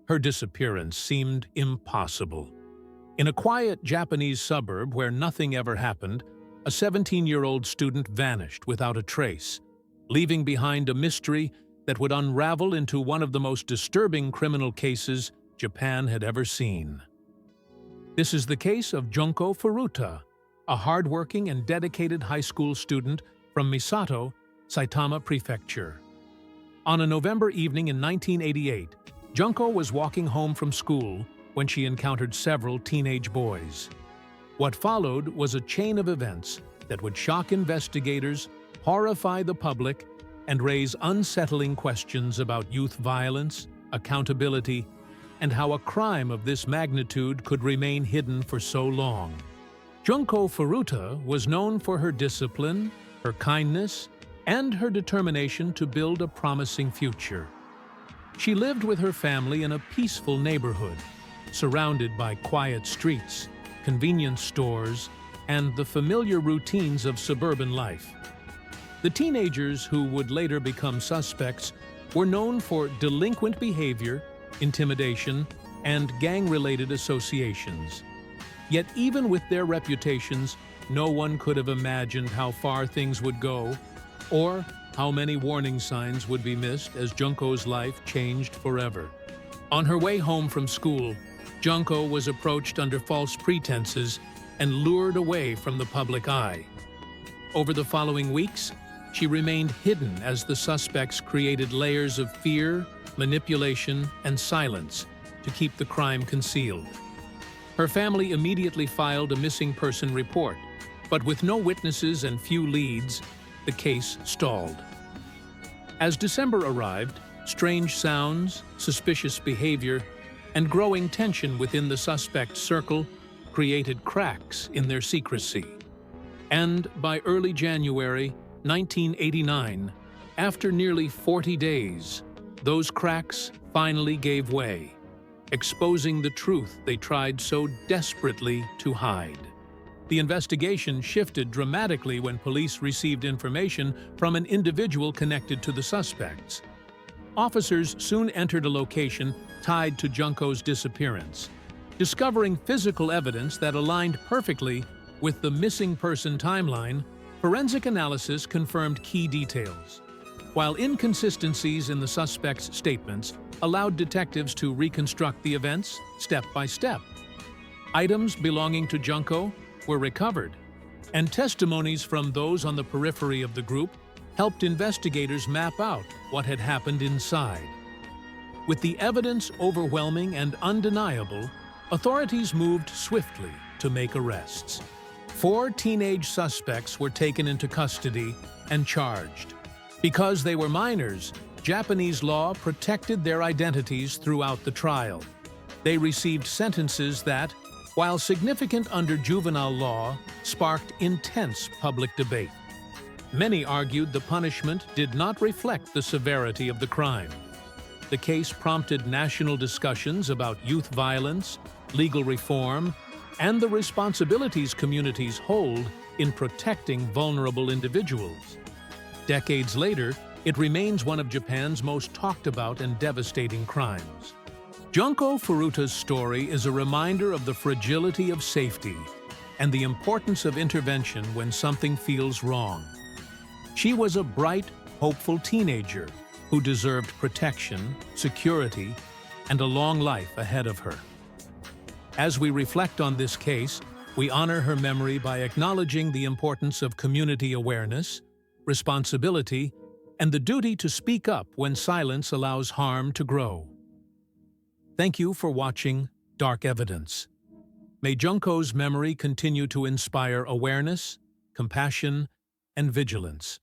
Her disappearance seemed impossible. In a quiet Japanese suburb where nothing ever happened, a 17-year-old student vanished without a trace, leaving behind a mystery that would unravel into one of the most disturbing criminal cases Japan had ever seen. This is the case of Junko Furuta, a hardworking and dedicated high school student from Misato, Saitama Prefecture. On a November evening in 1988, Junko was walking home from school when she encountered several teenage boys. What followed was a chain of events that would shock investigators, horrify the public, and raise unsettling questions about youth violence, accountability, and how a crime of this magnitude could remain hidden for so long. Junko Furuta was known for her discipline, her kindness, and her determination to build a promising future. She lived with her family in a peaceful neighborhood, surrounded by quiet streets, convenience stores, and the familiar routines of suburban life. The teenagers who would later become suspects were known for delinquent behavior, intimidation, and gang-related associations. Yet even with their reputations, no one could have imagined how far things would go, or how many warning signs would be missed as Junko's life changed forever. On her way home from school, Junko was approached under false pretenses and lured away from the public eye. Over the following weeks, she remained hidden as the suspects created layers of fear, manipulation, and silence to keep the crime concealed. Her family immediately filed a missing person report, but with no witnesses and few leads, the case stalled. As December arrived, strange sounds, suspicious behavior, and growing tension within the suspect circle created cracks in their secrecy. And by early January 1989, after nearly 40 days, those cracks finally gave way, exposing the truth they tried so desperately to hide. The investigation shifted dramatically when police received information from an individual connected to the suspects. Officers soon entered a location tied to Junko's disappearance, discovering physical evidence that aligned perfectly with the missing person timeline. Forensic analysis confirmed key details, while inconsistencies in the suspect's statements allowed detectives to reconstruct the events step by step. Items belonging to Junko were recovered, and testimonies from those on the periphery of the group helped investigators map out what had happened inside. With the evidence overwhelming and undeniable, authorities moved swiftly to make arrests. 4 teenage suspects were taken into custody and charged. Because they were minors, Japanese law protected their identities throughout the trial. They received sentences that, while significant under juvenile law, sparked intense public debate. Many argued the punishment did not reflect the severity of the crime. The case prompted national discussions about youth violence, legal reform, and the responsibilities communities hold in protecting vulnerable individuals. Decades later, it remains one of Japan's most talked about and devastating crimes. Junko Furuta's story is a reminder of the fragility of safety and the importance of intervention when something feels wrong. She was a bright, hopeful teenager who deserved protection, security, and a long life ahead of her. As we reflect on this case, we honor her memory by acknowledging the importance of community awareness, responsibility, and the duty to speak up when silence allows harm to grow. Thank you for watching Dark Evidence. May Junko's memory continue to inspire awareness, compassion, and vigilance.